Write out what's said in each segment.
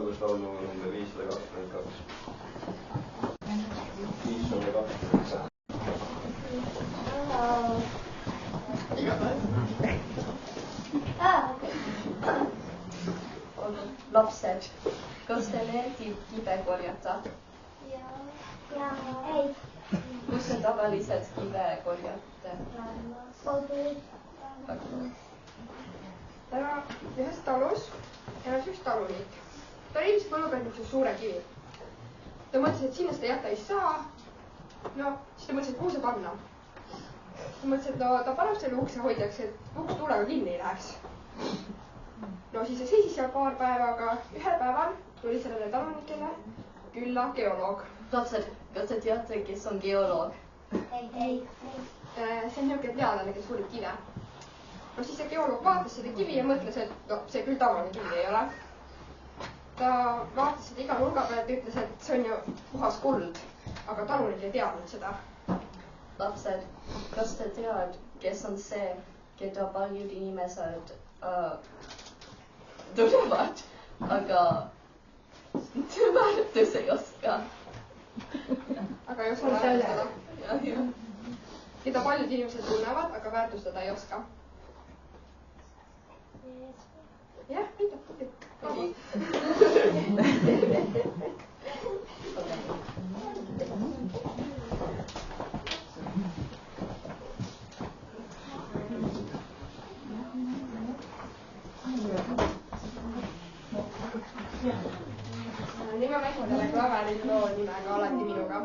õuduslaulu number 522. 522. Lapsed, kas te meeldib kibe korjata? Ja ei. Kus te tavaliselt kibe korjate? täna ühes talus elas üks talunik. Ta leidis põllu pealt niisuguse suure kivi. Ta mõtles, et sinna seda jätta ei saa. No, siis ta mõtles, et kuhu see panna. Ta mõtles, et no ta paneb selle ukse hoidjaks, et uks tuulega kinni ei läheks. No siis see seisis seal paar päeva, aga ühel päeval tuli sellele talunikele külla geoloog. Lapsed, kas te teate, kes on geoloog? Ei. See on niisugune teadlane, kes uurib kive. No siis see geoloog vaatas seda kivi ja mõtles, et no see küll tavaline kivi ei ole. Ta vaatas seda iga nurga pealt ja ütles, et see on ju puhas kuld, aga talunik ei teadnud seda. Lapsed, kas te tead, kes on see, keda paljud inimesed tunnevad, aga väärtus ei oska? Aga ei oska väärtustada. Keda paljud inimesed tunnevad, aga väärtustada ei oska. Jah, aitäh. Nime mängudele klaveril loo nimega Alati minuga.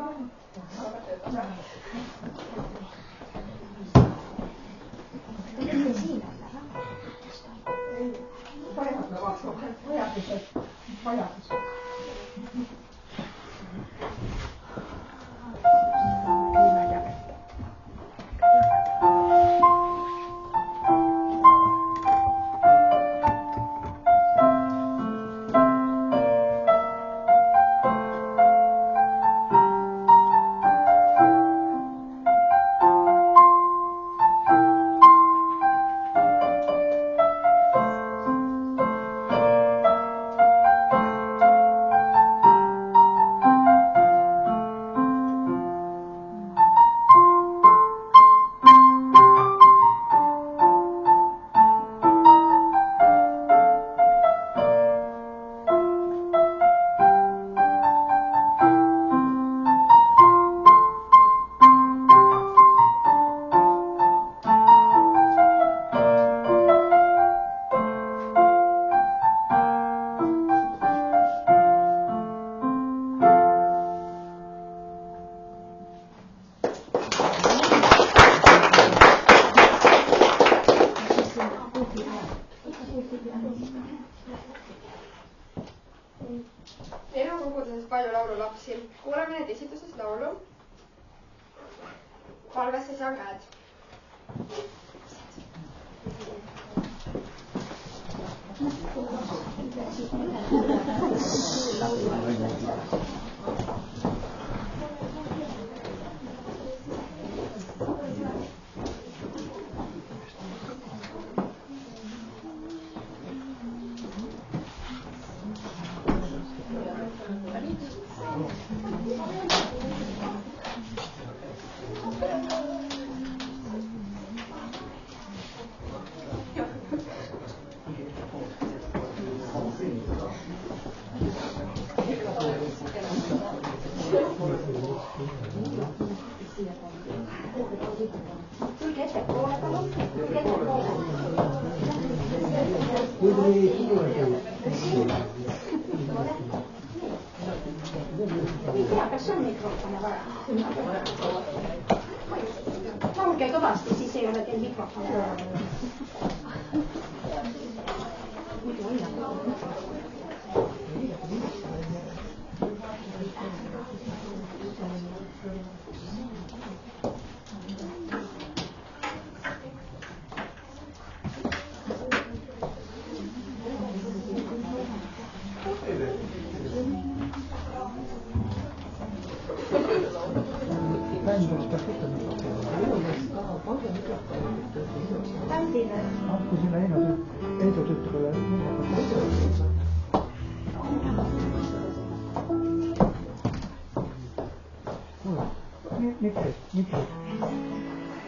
Meil on koguduses palju laululapsi. Kuuleme need esituses laulu. Palvesse sean käed. Laulge kõvasti, siis ei ole teil mikrofoni. Kui sinna Eino tütrele Miks?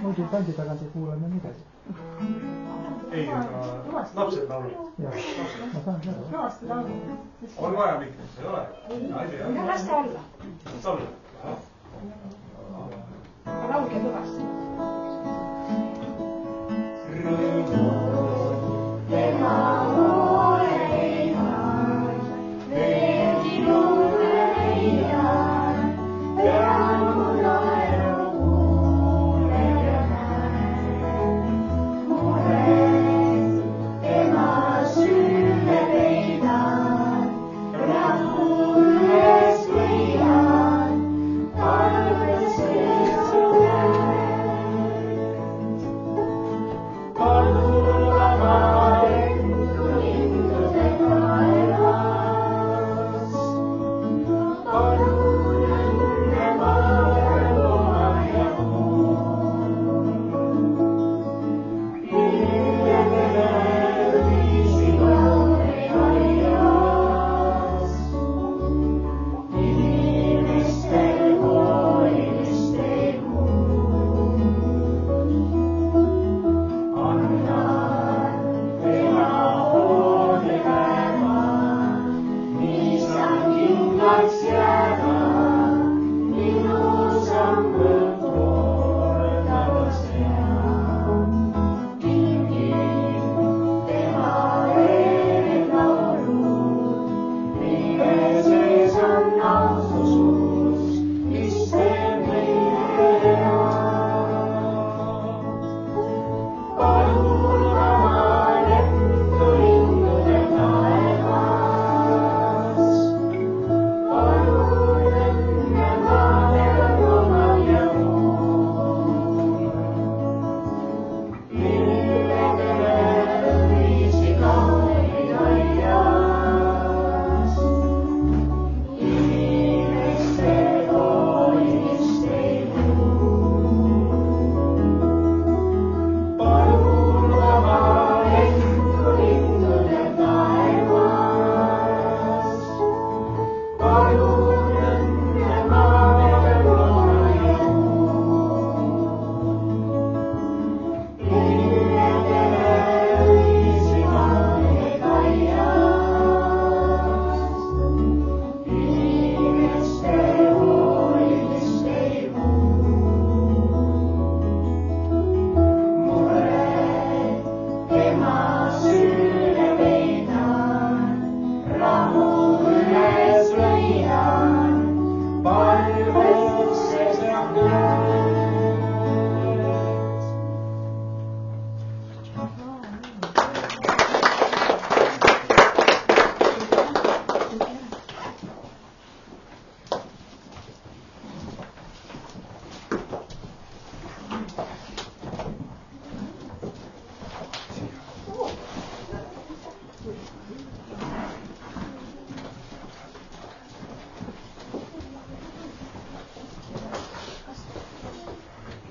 Muidu bändi tagant ei kuule me midagi. Ei, aga lapsed laulu. Jah, ma saan seda. On vaja mikrit, ei ole? Las ta olla. Las ta olla. Aga laulge kõvasti.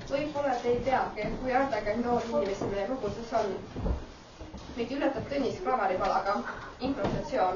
Võib-olla te ei teagi, kui ärdaga noor inimesi meie koguses on. Meid ületab Tõnis klaveripalaga improvisatsioon.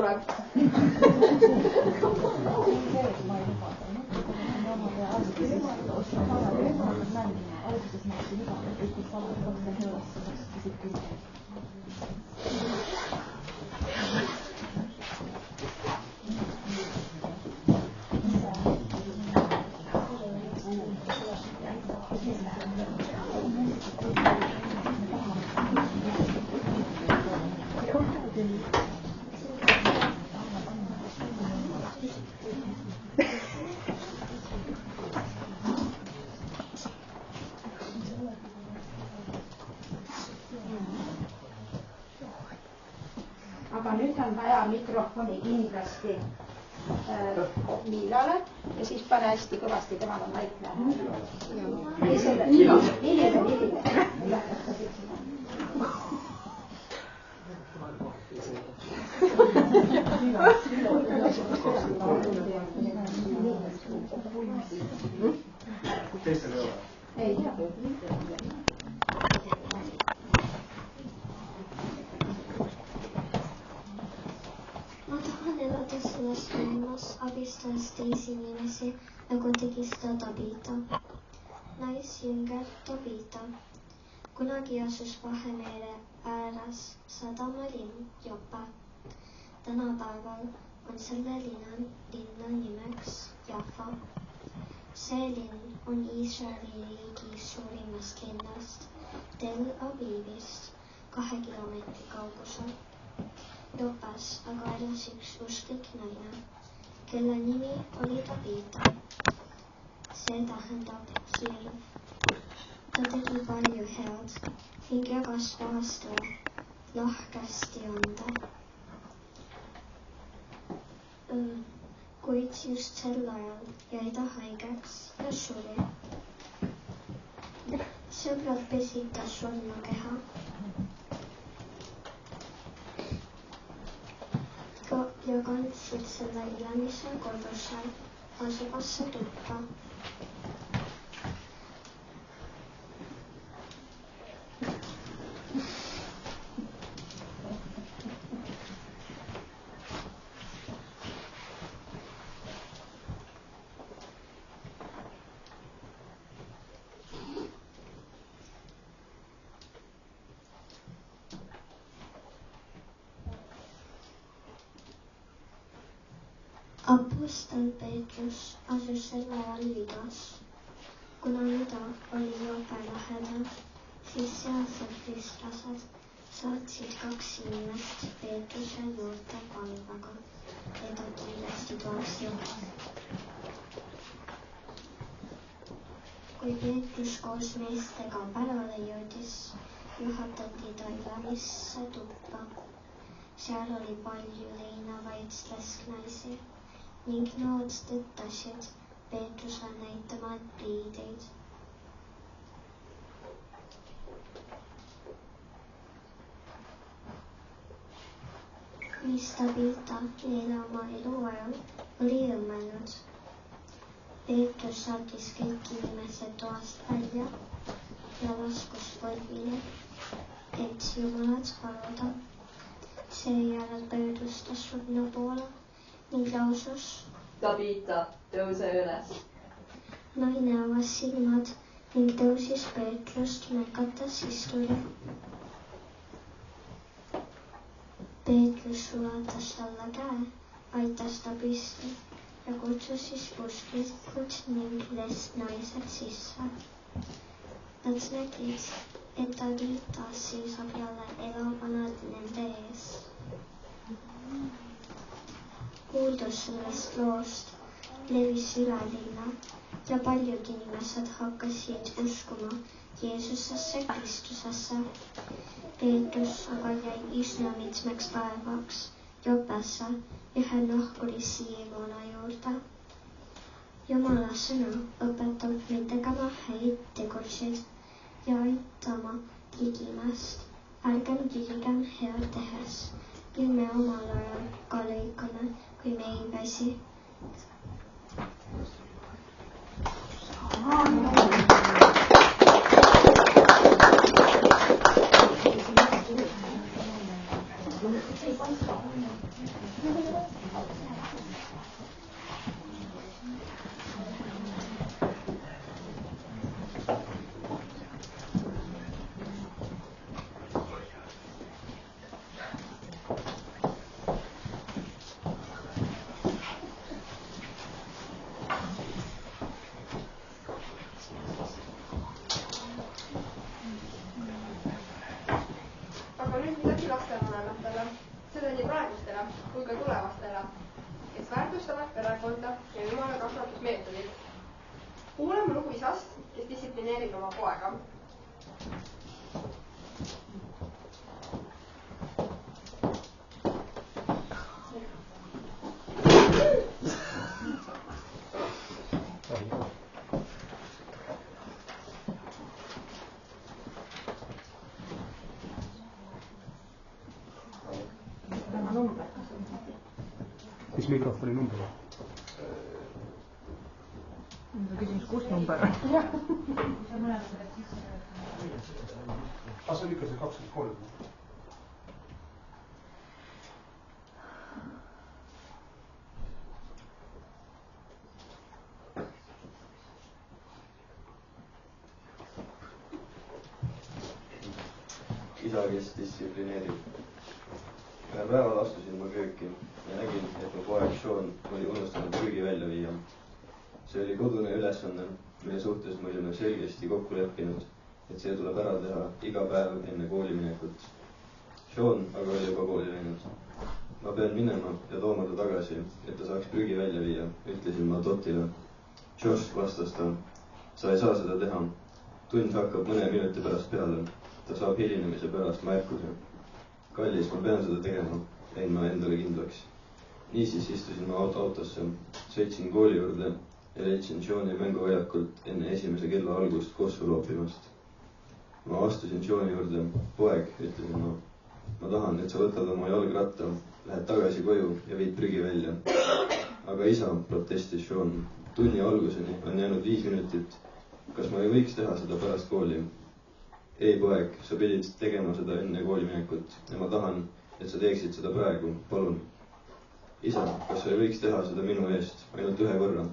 tuleb. aga nüüd on vaja mikrofoni kindlasti Miilale ja siis pane hästi kõvasti, temal on väike hääl. Lillile. Teistel ei ole? Ei. Ma tahan elada selles maailmas, abistades teisi inimesi, nagu tegi seda Tabita. Naisjünger Tabita. Kunagi asus Vahemere ääres sadamalinn Jope. Tänapäeval on selle linna nimeks Jaffa. See linn on Iisraeli riigi suurimast linnast Tel Avivist 2 kilomeetri kaugusel. Jopes aga elas üks usklik naine, kelle nimi oli Tabita. See tähendab hirv. Ta tegi palju head ning jagas pahastele lahkesti anda. Kuid just sel ajal jäi ta haigeks ja suri. Sõbrad pesid ta surnu keha. Ja kandsid selle ilemise koduse asuvasse tuppa. Apostel Peetrus asus sel ajal vigas. Kuna mida oli Jope lähedal, siis sealsed kristlased saatsid 2 inimest Peetruse juurde palvega, et ta kiiresti tooks Jope. Kui Peetrus koos meestega pärale jõudis, juhatati ta ilemisse tuppa. Seal oli palju leinavaid lesknaisi ning nad tõttasid Peetrusele näitama pliideid. Mis Tabita neile oma eluajal oli õmmelnud. Peetrus saatis kõik inimesed toast välja ja laskus põlvile, et Jumalat paluda. Seejärel pöördus ta surnu poole ning lausus: Tabita, tõuse üles. Naine avas silmad ning tõusis Peetrust märgates istuli. Peetrus ulatas talle käe, aitas ta püsti ja kutsus siis usklikud ning naised sisse. Nad nägid, et Tabita seisab jälle elavana nende ees. Kuuldus sellest loost levis üle linna ja paljud inimesed hakkasid uskuma Jeesusesse Kristusesse. Peetrus aga jäi üsna mitmeks päevaks Jopesse ühe nahkuri Siimona juurde. Jumala sõna õpetab meid tegema häid tegusid ja aitama ligimest. Ärgem tüligem head tehes, küll me omal ajal ka lõikame, kui me ei väsi. Aga nüüd midagi lastevanematele, seda nii praegustele kui ka tulevastele, kes väärtustavad perekonda ja jumala kasvatusmeetodit. Kuulame lugu isast, kes distsiplineerib oma poega. Mis mikrofoni number? Küsimus, kus number? See on ikka see 23. Isa, kes distsiplineerib. Ühel päeval astusin ma kööki ja nägin, et mu poeg Sean oli unustanud prügi välja viia. See oli kodune ülesanne, mille suhtes me olime selgesti kokku leppinud, et see tuleb ära teha iga päev enne kooliminekut. Sean aga oli juba kooli läinud. Ma pean minema ja tooma ta tagasi, et ta saaks prügi välja viia, ütlesin ma Totile. Josh, vastas ta, sa ei saa seda teha. Tund hakkab mõne minuti pärast peale. Ta saab hilinemise pärast märkuse. Kallis, ma pean seda tegema, jäin ma endale kindlaks. Niisiis istusin ma autosse, sõitsin kooli juurde ja leidsin Seani mänguväljakult enne esimese kella algust kossu loopimast. Ma astusin Seani juurde. Poeg, ütlesin ma. Ma tahan, et sa võtad oma jalgratta, lähed tagasi koju ja viid prügi välja. Aga isa, protestis Sean. Tunni alguseni on jäänud 5 minutit. Kas ma ei võiks teha seda pärast kooli? Ei, poeg, sa pidid tegema seda enne kooliminekut ja ma tahan, et sa teeksid seda praegu, palun. Isa, kas sa ei võiks teha seda minu eest, ainult ühe korra?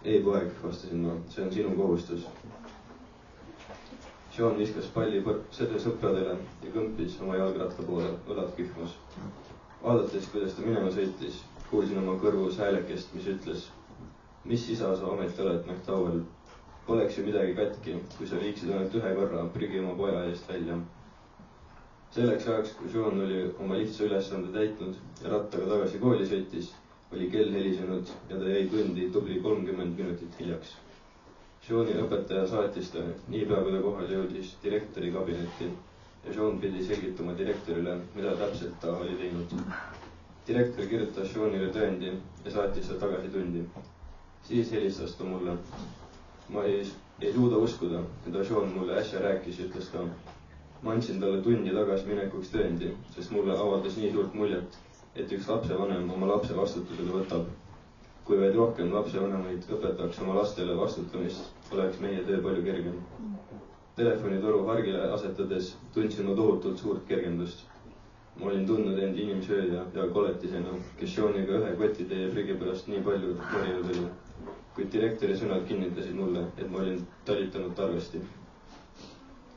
Ei, poeg, vastasin ma, see on sinu kohustus. Sean viskas palli sõpradele ja kõmpis oma jalgratta poole, õlad kühmus. Vaadates, kuidas ta minema sõitis, kuulsin oma kõrvus häälekest, mis ütles, mis isa sa ometi oled, McDowell? Poleks ju midagi katki, kui sa viiksid ainult ühe korra prügi oma poja eest välja. Selleks ajaks, kui Sean oli oma lihtsa ülesande täitnud ja rattaga tagasi kooli sõitis, oli kell helisenud ja ta jäi tundi tubli 30 minutit hiljaks. Seani õpetaja saatis ta niipea, kui ta kohale jõudis direktori kabinetti ja Sean pidi selgitama direktorile, mida täpselt ta oli teinud. Direktor kirjutas Seanile tõendi ja saatis ta tagasi tundi. Siis helistas ta mulle. Ma ei suuda uskuda, mida Sean mulle äsja rääkis, ütles ta. Ma andsin talle tundi tagasi minekuks tõendi, sest mulle avaldas nii suurt muljet, et üks lapsevanem oma lapse vastutusele võtab. Kui vaid rohkem lapsevanemaid õpetaks oma lastele vastutamist, oleks meie töö palju kergem. Telefonitoru hargile asetades tundsin ma tohutult suurt kergendust. Ma olin tundnud end inimsööja ja koletisena, kes Seaniga ühe kotitäie prügi pärast nii palju morinud oli. Kuid direktori sõnad kinnitasid mulle, et ma olin talitanud targasti.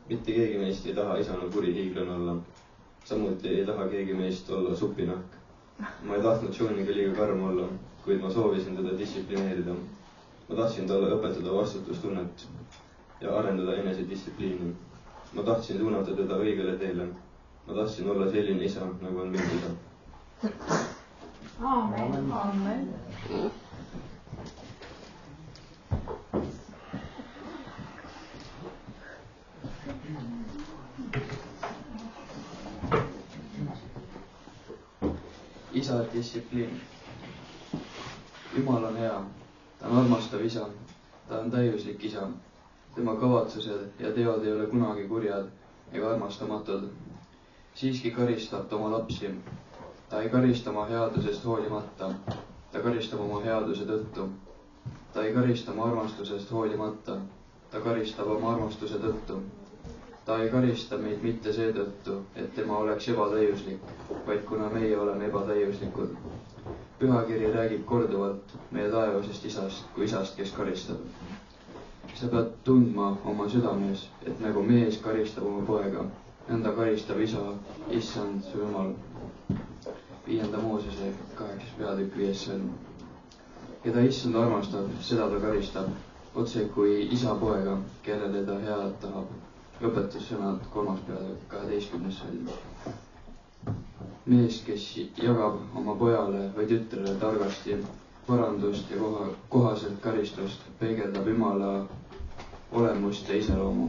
Mitte keegi meist ei taha isana kuri hiiglane olla. Samuti ei taha keegi meist olla supinahk. Ma ei tahtnud Seaniga liiga karm olla, kuid ma soovisin teda distsiplineerida. Ma tahtsin talle õpetada vastutustunnet ja arendada enesedistsipliini. Ma tahtsin suunata teda õigele teele. Ma tahtsin olla selline isa, nagu on minu isa. Aamen. Aamen. Isa distsipliin. Jumal on hea, ta on armastav isa, ta on täiuslik isa. Tema kavatsused ja teod ei ole kunagi kurjad ega armastamatud. Siiski karistab ta oma lapsi. Ta ei karista oma headusest hoolimata, ta karistab oma headuse tõttu. Ta ei karista oma armastusest hoolimata, ta karistab oma armastuse tõttu. ta ei karista meid mitte seetõttu, et tema oleks ebatäiuslik, vaid kuna meie oleme ebatäiuslikud. Pühakiri räägib korduvalt meie taevasest isast kui isast, kes karistab. Sa pead tundma oma südames, et nagu mees karistab oma poega, nõnda karistab isa, issand su Jumal. 5. Moosese 8. peatükk 5. salm. Keda issand armastab, seda ta karistab, otse kui isa poega, kellele ta head tahab. Õpetussõnad 3. peatükk 12. salm. Mees, kes jagab oma pojale või tütrele targasti parandust ja kohaselt karistust, peegeldab Jumala olemust ja iseloomu.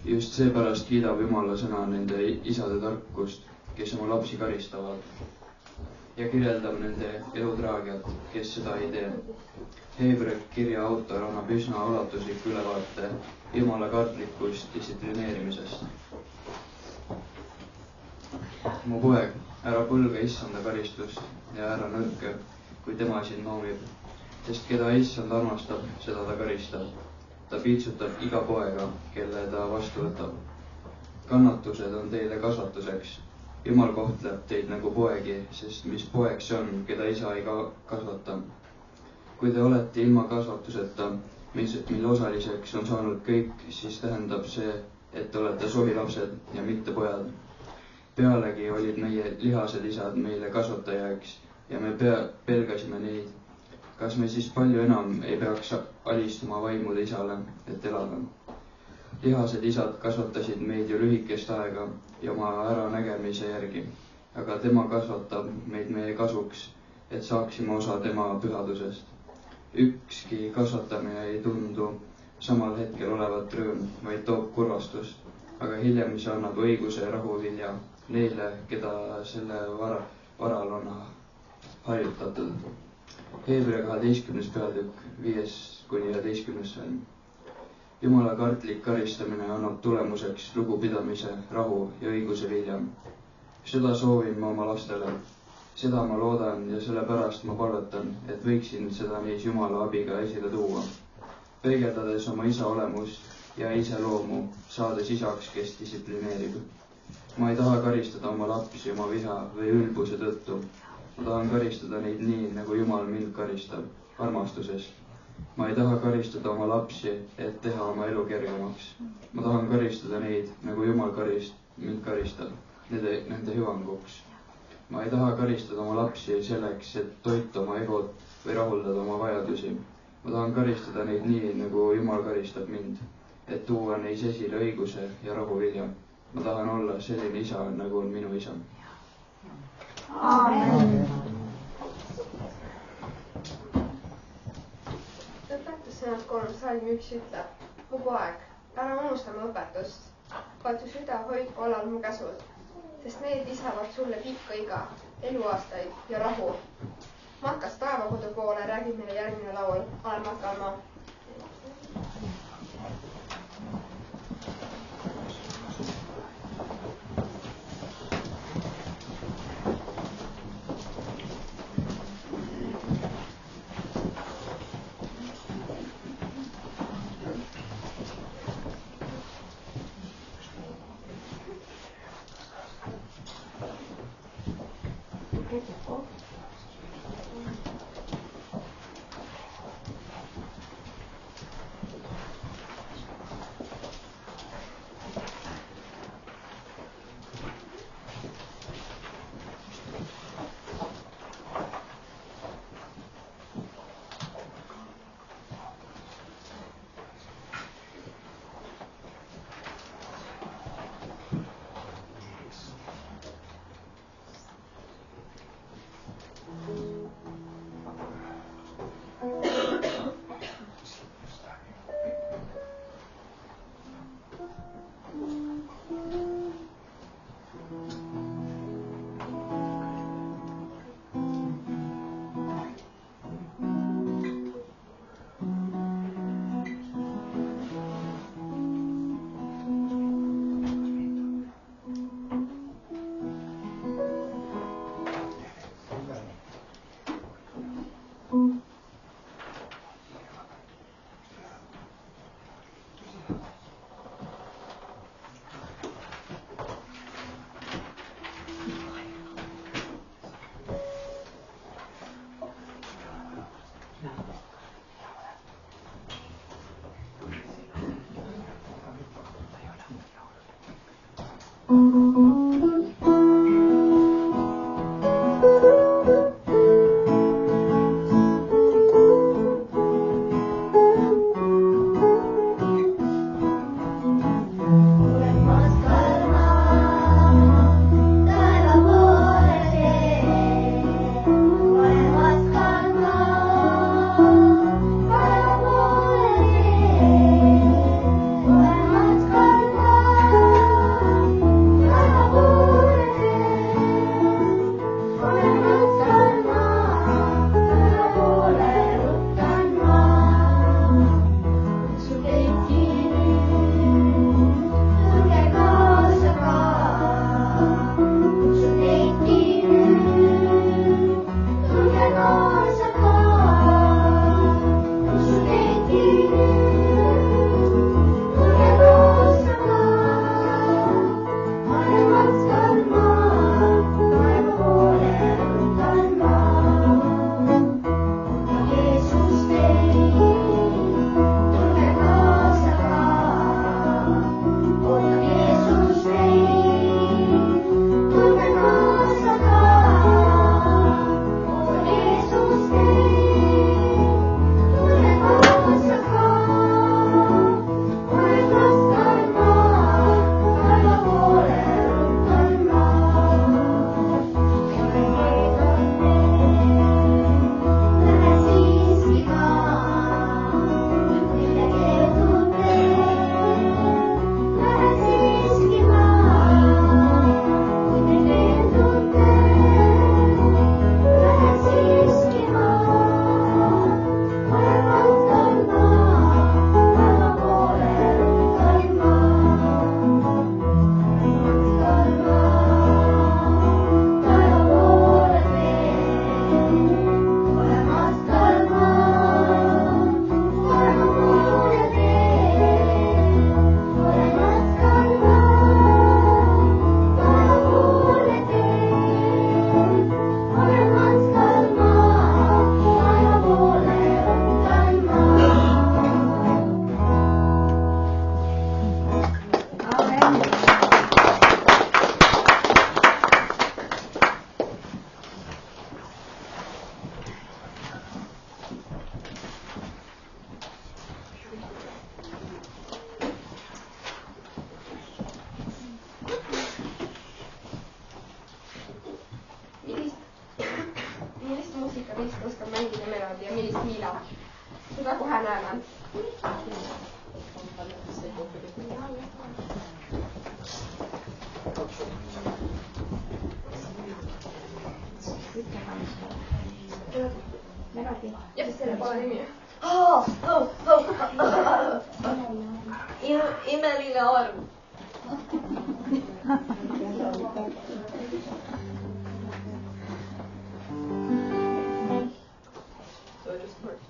Just seepärast kiidab Jumala sõna nende isade tarkust, kes oma lapsi karistavad, ja kirjeldab nende elutraagiat, kes seda ei tee. Heebrea kirja autor annab üsna ulatusliku ülevaate Jumala kartlikust distsiplineerimisest. Mu poeg, ära põlga issanda karistust ja ära nõrke, kui tema sind noomib, sest keda issand armastab, seda ta karistab. Ta piitsutab iga poega, kelle ta vastu võtab. Kannatused on teile kasvatuseks. Jumal kohtleb teid nagu poegi, sest mis poeg see on, keda isa ei kasvata. Kui te olete ilma kasvatuseta, mille osaliseks on saanud kõik, siis tähendab see, et te olete sobilapsed ja mitte pojad. Pealegi olid meie lihased isad meile kasvatajaks ja me pelgasime neid. Kas me siis palju enam ei peaks alistuma vaimude isale, et elada? Lihased isad kasvatasid meid ju lühikest aega ja oma äranägemise järgi, aga tema kasvatab meid meie kasuks, et saaksime osa tema pühadusest. Ükski kasvatamine ei tundu samal hetkel olevat rõõm, vaid toob kurvastust, aga hiljem see annab õiguse ja rahuvilja neile, keda selle varal on harjutatud. Heebrea 12. peatükk 5-11. salm. Jumala kartlik karistamine annab tulemuseks lugupidamise, rahu ja õiguse vilja. Seda soovin ma oma lastele. Seda ma loodan ja sellepärast ma palvetan, et võiksin seda neis Jumala abiga esile tuua. Peegeldades oma isa olemust ja iseloomu, saades isaks, kes distsiplineerib. Ma ei taha karistada oma lapsi oma viha või ülbuse tõttu. Ma tahan karistada neid nii, nagu Jumal mind karistab, armastuses. Ma ei taha karistada oma lapsi, et teha oma elu kergemaks. Ma tahan karistada neid, nagu Jumal mind karistab, nende hüvanguks. Ma ei taha karistada oma lapsi selleks, et toita oma egot või rahuldada oma vajadusi. Ma tahan karistada neid nii, nagu Jumal karistab mind, et tuua neis esile õiguse ja rahuvilja. Ma tahan olla selline isa, nagu on minu isa. Aamen. Õpetussõnad 3. salm 1 ütleb: mu poeg, ära unusta mu õpetust, vaid su süda hoidku alal mu käsud, sest need lisavad sulle pikka iga, eluaastaid ja rahu. Matkast taevakodu poole räägib meile järgmine laul, olen matkal ma. millist oskab mängida Melodi ja millist Miila. Seda kohe näeme. Jah, selle pole nimi. Imeline arm. So it just works.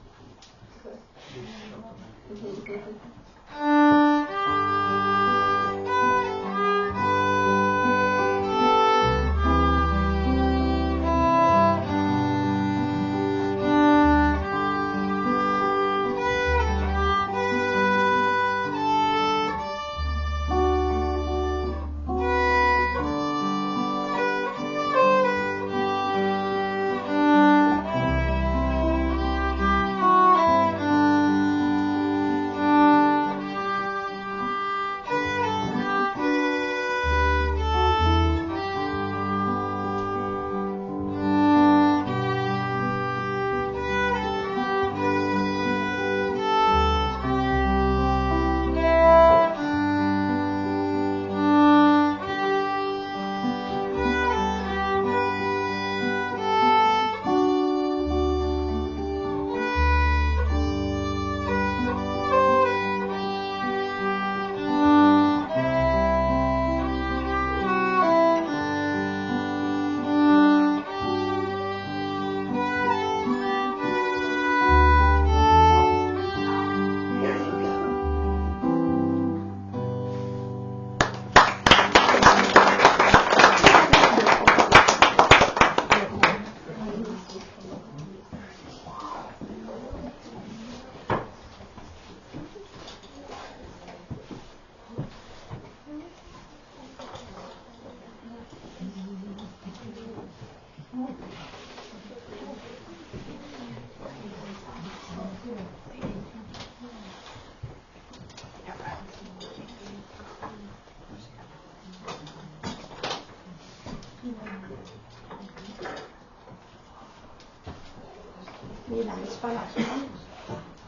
Liina, mis kala sul on?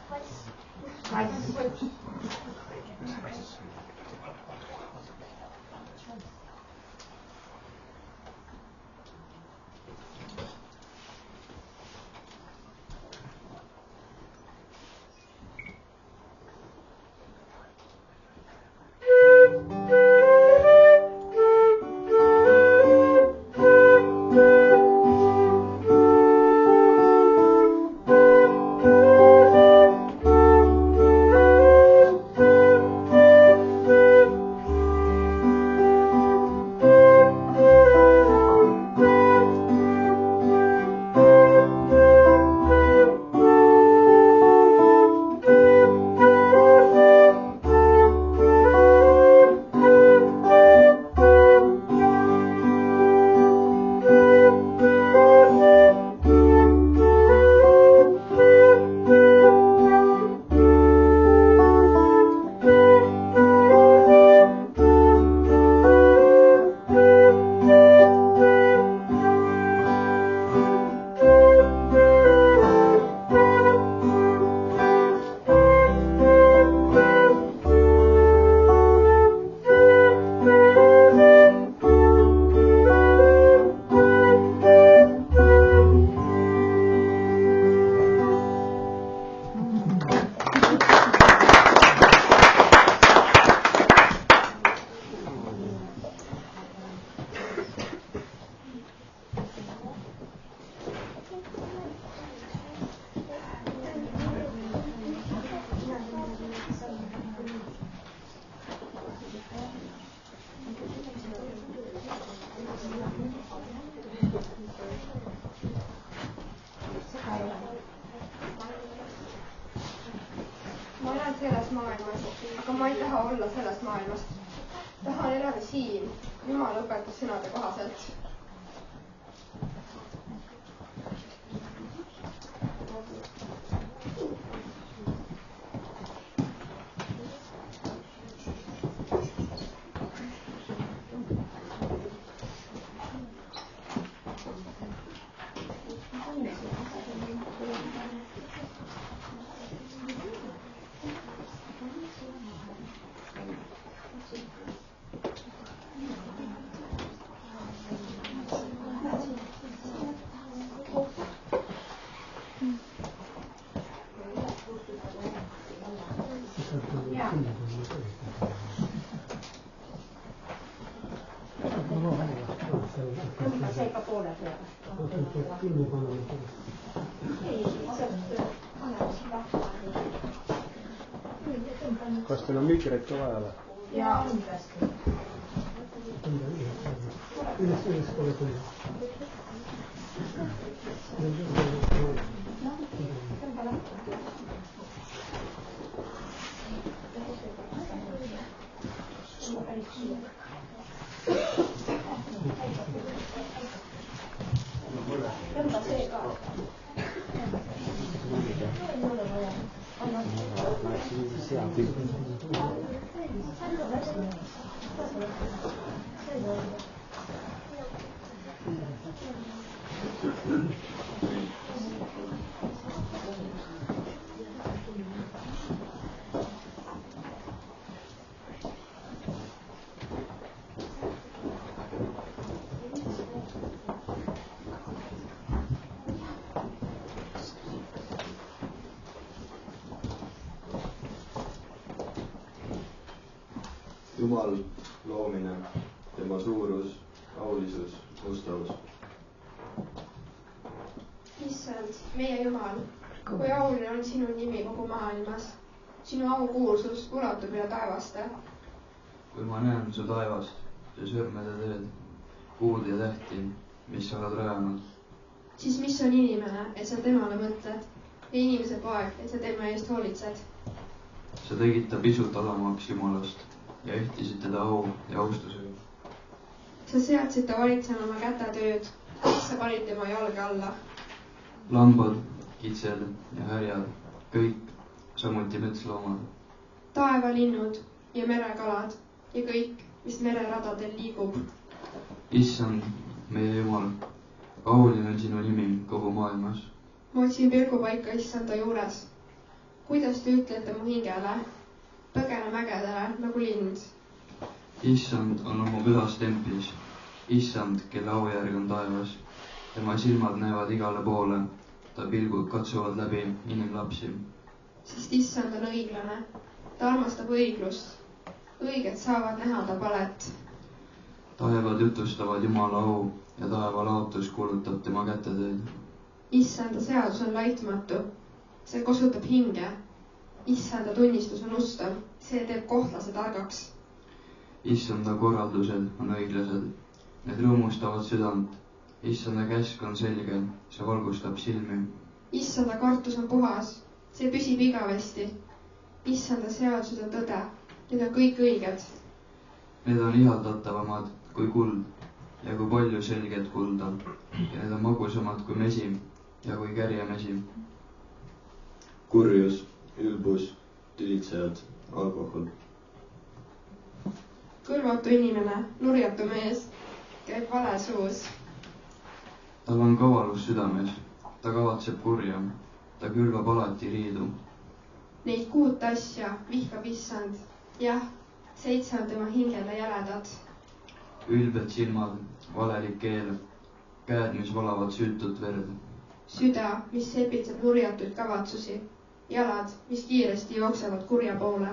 Kass. Ma elan selles maailmas, aga ma ei taha olla sellest maailmast. Tahan elada siin, Jumala õpetus sõnade kohaselt. Kas teil on mikreid ka vaja või? Jaa. Tõmba see ka. Jumal loomine, tema suurus, aulisus, mustavus. Issand, meie Jumal, kui auline on sinu nimi kogu maailmas. Sinu aukuulsus ulatub üle taevaste. Kui ma näen su taevast, su sõrmede tööd, kuud ja tähti, mis sa oled rajanud, siis mis on inimene, et sa temale mõtled, ja inimese poeg, et sa tema eest hoolitsed. sa tegid ta pisut alamaks Jumalast ja ehtisid teda au ja austusega. Sa seadsid ta valitsema oma kätetööd, sa panid tema jalge alla. Lambad, kitsed ja härjad, kõik, samuti metsloomad. Taevalinnud ja merekalad ja kõik, mis mereradadel liigub. Issand, meie Jumal, kauline on sinu nimi kogu maailmas. ma otsin pilgupaika issanda juures. kuidas te ütlete mu hingele? põgene mägedele nagu lind. issand on oma pühas templis. issand, kelle aujärg on taevas. tema silmad näevad igale poole. ta pilgud katsuvad läbi inimlapsi. sest issand on õiglane. ta armastab õiglust. õiged saavad näha ta palet. taevad jutustavad Jumala au ja taeva laotus kuulutab tema kätetööd. issanda seadus on laitmatu. see kosutab hinge. issanda tunnistus on ustav. see teeb kohtlase targaks. issanda korraldused on õiglased. Need rõõmustavad südant. issanda käsk on selge, see valgustab silmi. issanda kartus on puhas. see püsib igavesti. issanda seadused on tõde. Need on kõik õiged. Need on ihaldatavamad kui kuld ja kui palju selget kulda ja need on magusamad kui mesi ja kui kärjemesi. kurjus, ülbus, tülitsejad, alkohol. kõlvatu inimene, nurjatu mees, käib vale suus. tal on kavalus südames, ta kavatseb kurja, ta külvab alati riidu. Neid 6 asja vihkab issand. jah, 7 on tema hingele jäledad. ülbed silmad, valelik keel, käed, mis valavad süütut verd. süda, mis sepitseb nurjatuid kavatsusi. jalad, mis kiiresti jooksevad kurja poole.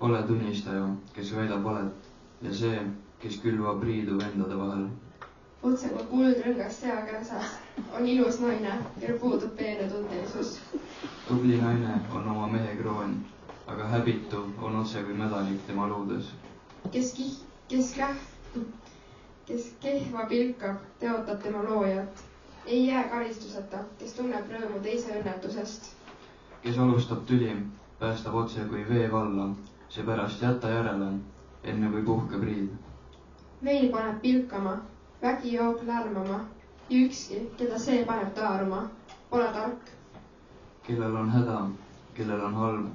vale tunnistaja, kes väidab valet ja see, kes külvab riidu vendade vahel. otse kui kuldrõngas seakärsas on ilus naine, kel puudub peenetundelisus. tubli naine on oma mehe kroon, aga häbitu on otse kui mädanik tema luudes. kes kehva pilkab, teotab tema loojat. ei jää karistuseta, kes tunneb rõõmu teise õnnetusest. kes alustab tüli, päästab otse kui vee valla, seepärast jäta järele, enne kui puhkeb riid. vein paneb pilkama, vägi joob lärmama ja ükski, keda see paneb taaruma, pole tark. kellel on häda, kellel on halb,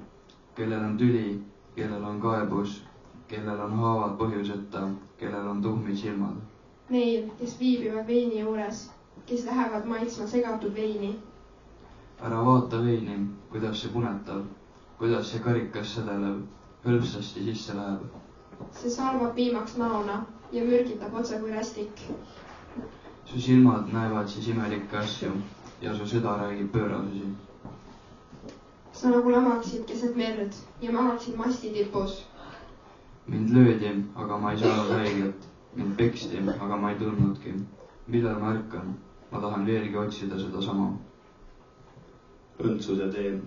kellel on tüli, kellel on kaebus, kellel on haavad põhjuseta, kellel on tuhmid silmad. Neil, kes viibivad veini juures, kes lähevad maitsma segatud veini. ära vaata veini, kuidas see punetab, kuidas see karikas sedelev, hõlpsasti sisse läheb. see salvab viimaks maona ja mürgitab otse kui rästik. su silmad näevad siis imelikke asju ja su süda räägib pöörasusi. sa nagu lamaksid keset merd ja magaksid masti tipus. mind löödi, aga ma ei saanud haiget. mind peksti, aga ma ei tundnudki. millal ma ärkan? ma tahan veelgi otsida sedasama. õndsuse tee.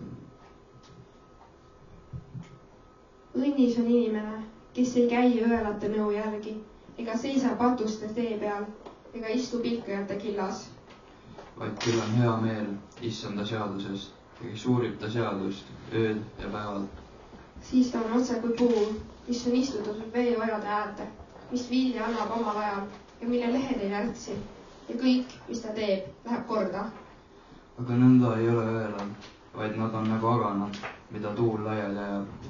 õnnis on inimene, kes ei käi õelate nõu järgi ega seisa patuste tee peal ega istu pilkajate killas. vaid küll on hea meel issanda seadusest ja kes uurib ta seadust ööd ja päevad. siis ta on otse kui puu, mis on istutatud veeojade äärde, mis vilja annab omal ajal ja mille lehed ei lärtsi ja kõik, mis ta teeb, läheb korda. aga nõnda ei ole õelad, vaid nad on nagu aganad, mida tuul laiali ajab.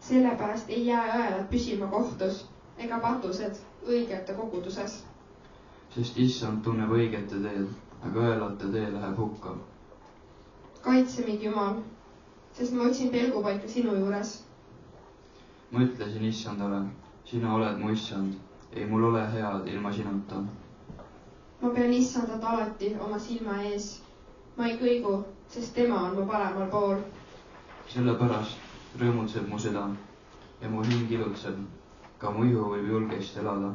sellepärast ei jää õelad püsima kohtus ega patused õigete koguduses. sest issand tunneb õigete teed, aga õelate tee läheb hukka. kaitse meid, Jumal, sest ma otsin pelgupaika sinu juures. ma ütlesin issandale, sina oled mu issand, ei mul ole head ilma sinuta. ma pean issandat alati oma silma ees. ma ei kõigu, sest tema on mu paremal pool. sellepärast rõõmutseb mu süda ja mu hing ilutseb, ka mu ihu võib julgesti elada.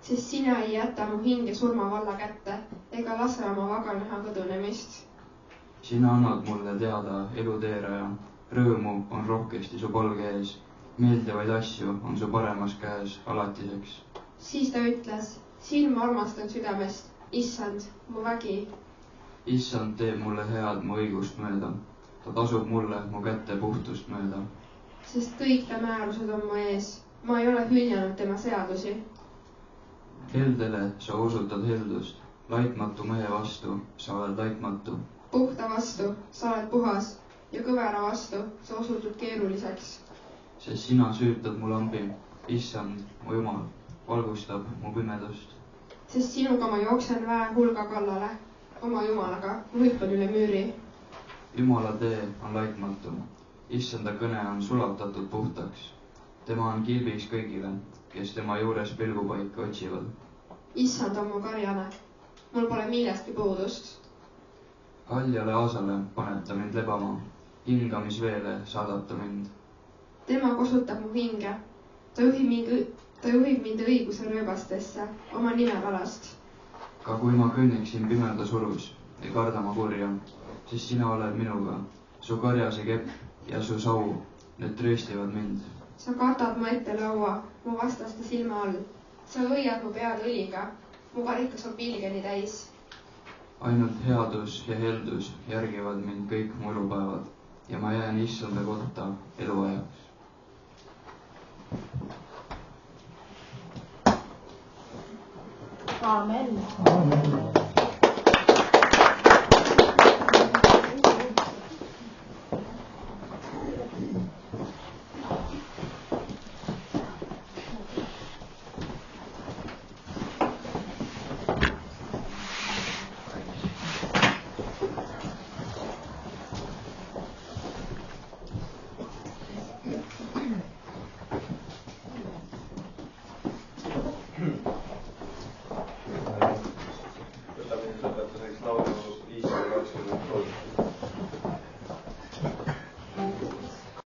sest sina ei jäta mu hinge surmavalla kätte ega lase oma vaga näha kõdunemist. sina annad mulle teada elu teeraja, rõõmu on rohkesti su palge ees, meeldivaid asju on su paremas käes alatiseks. siis ta ütles, silma armastan südamest, issand, mu vägi. issand teeb mulle head mu õigust mööda, ta tasub mulle mu käte puhtust mööda. sest kõik ta määrused on mu ees, ma ei ole hüljanud tema seadusi. heldele sa osutad heldust, laitmatu mehe vastu sa oled laitmatu. puhta vastu sa oled puhas ja kõvera vastu sa osutud keeruliseks. sest sina süütad mu lambi, issand, mu jumal, valgustab mu pimedust. sest sinuga ma jooksen väe hulga kallale, oma Jumalaga, ma hüppan üle müüri. Jumala tee on laitmatu. Issanda kõne on sulatatud puhtaks. Tema on kilbiks kõigile, kes tema juures pilgupaika otsivad. Issand on mu karjane. Mul pole millestki puudust. Haljale aasale paneb ta mind lebama. Hingamisveele saadab ta mind. Tema kosutab mu hinge. Ta juhib mind õiguse rööbastesse oma nime valast. Ka kui ma kõnniksin pimeda surus, ei karda ma kurja, sest sina oled minuga. Su karjase kepp ja su sau, need trööstivad mind. Sa katad mu ette laua, mu vastaste silma all. Sa õiad mu pead õliga, mu karikas on pilgeni täis. Ainult headus ja heldus järgivad mind kõik mu elupäevad ja ma jään issanda kotta eluajaks. Amen. Amen.